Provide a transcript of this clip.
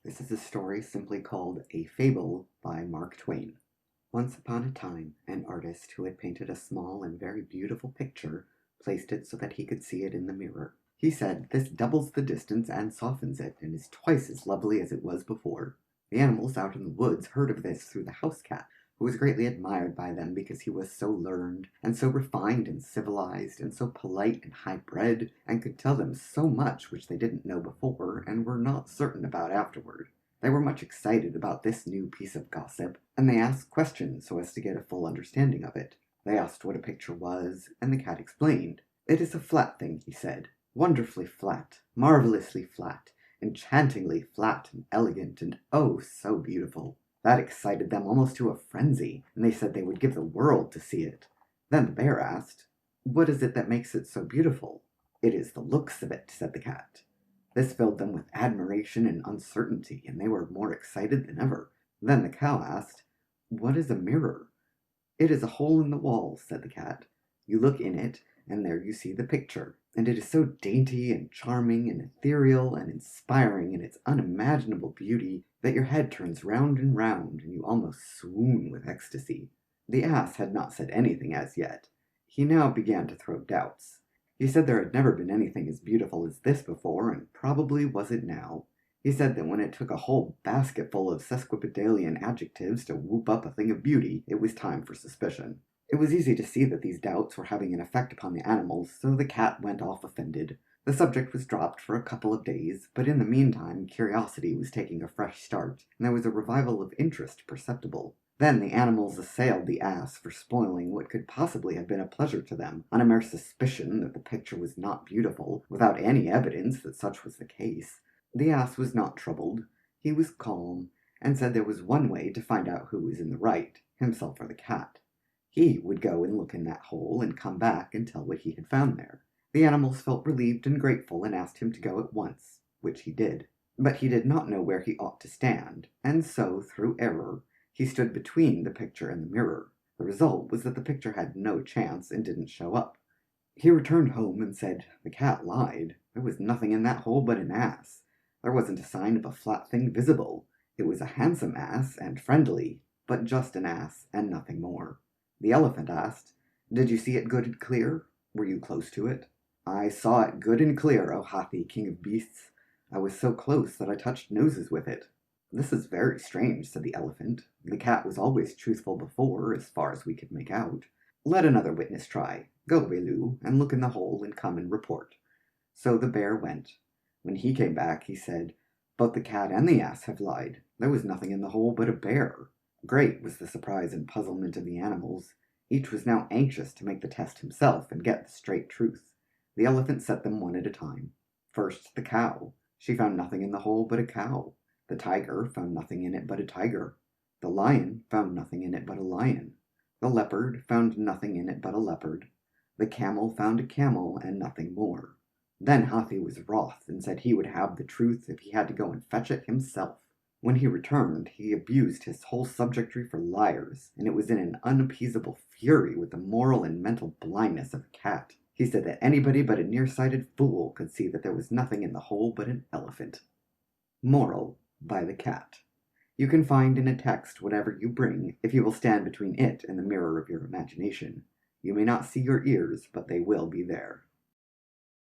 This is a story simply called A Fable by Mark Twain. Once upon a time, an artist who had painted a small and very beautiful picture placed it so that he could see it in the mirror. He said, "This doubles the distance and softens it, and is twice as lovely as it was before." The animals out in the woods heard of this through the house cat, who was greatly admired by them because he was so learned, and so refined and civilized, and so polite and high-bred, and could tell them so much which they didn't know before, and were not certain about afterward. They were much excited about this new piece of gossip, and they asked questions so as to get a full understanding of it. They asked what a picture was, and the cat explained. "It is a flat thing," he said, "wonderfully flat, marvelously flat, enchantingly flat and elegant, and oh, so beautiful." That excited them almost to a frenzy, and they said they would give the world to see it. Then the bear asked, "What is it that makes it so beautiful?" "It is the looks of it," said the cat. This filled them with admiration and uncertainty, and they were more excited than ever. Then the cow asked, "What is a mirror?" "It is a hole in the wall," said the cat. "You look in it, and there you see the picture, and it is so dainty and charming and ethereal and inspiring in its unimaginable beauty that your head turns round and round, and you almost swoon with ecstasy." The ass had not said anything as yet. He now began to throw doubts. He said there had never been anything as beautiful as this before, and probably was it now. He said that when it took a whole basketful of sesquipedalian adjectives to whoop up a thing of beauty, it was time for suspicion. It was easy to see that these doubts were having an effect upon the animals, so the cat went off offended. The subject was dropped for a couple of days, but in the meantime curiosity was taking a fresh start, and there was a revival of interest perceptible. Then the animals assailed the ass for spoiling what could possibly have been a pleasure to them, on a mere suspicion that the picture was not beautiful, without any evidence that such was the case. The ass was not troubled. He was calm, and said there was one way to find out who was in the right, himself or the cat. He would go and look in that hole, and come back and tell what he had found there. The animals felt relieved and grateful, and asked him to go at once, which he did. But he did not know where he ought to stand, and so, through error, he stood between the picture and the mirror. The result was that the picture had no chance and didn't show up. He returned home and said, "The cat lied. There was nothing in that hole but an ass. There wasn't a sign of a flat thing visible. It was a handsome ass and friendly, but just an ass and nothing more." The elephant asked, "Did you see it good and clear? Were you close to it?" "I saw it good and clear, O Hathi, king of beasts. I was so close that I touched noses with it." "This is very strange," said the elephant. "The cat was always truthful before, as far as we could make out. Let another witness try. Go, Belu, and look in the hole and come and report." So the bear went. When he came back, he said, "Both the cat and the ass have lied. There was nothing in the hole but a bear." Great was the surprise and puzzlement of the animals. Each was now anxious to make the test himself and get the straight truth. The elephant set them one at a time. First the cow. She found nothing in the hole but a cow. The tiger found nothing in it but a tiger. The lion found nothing in it but a lion. The leopard found nothing in it but a leopard. The camel found a camel and nothing more. Then Hathi was wroth and said he would have the truth if he had to go and fetch it himself. When he returned, he abused his whole subjectry for liars, and it was in an unappeasable fury with the moral and mental blindness of a cat. He said that anybody but a nearsighted fool could see that there was nothing in the hole but an elephant. Moral by the cat. You can find in a text whatever you bring, if you will stand between it and the mirror of your imagination. You may not see your ears, but they will be there.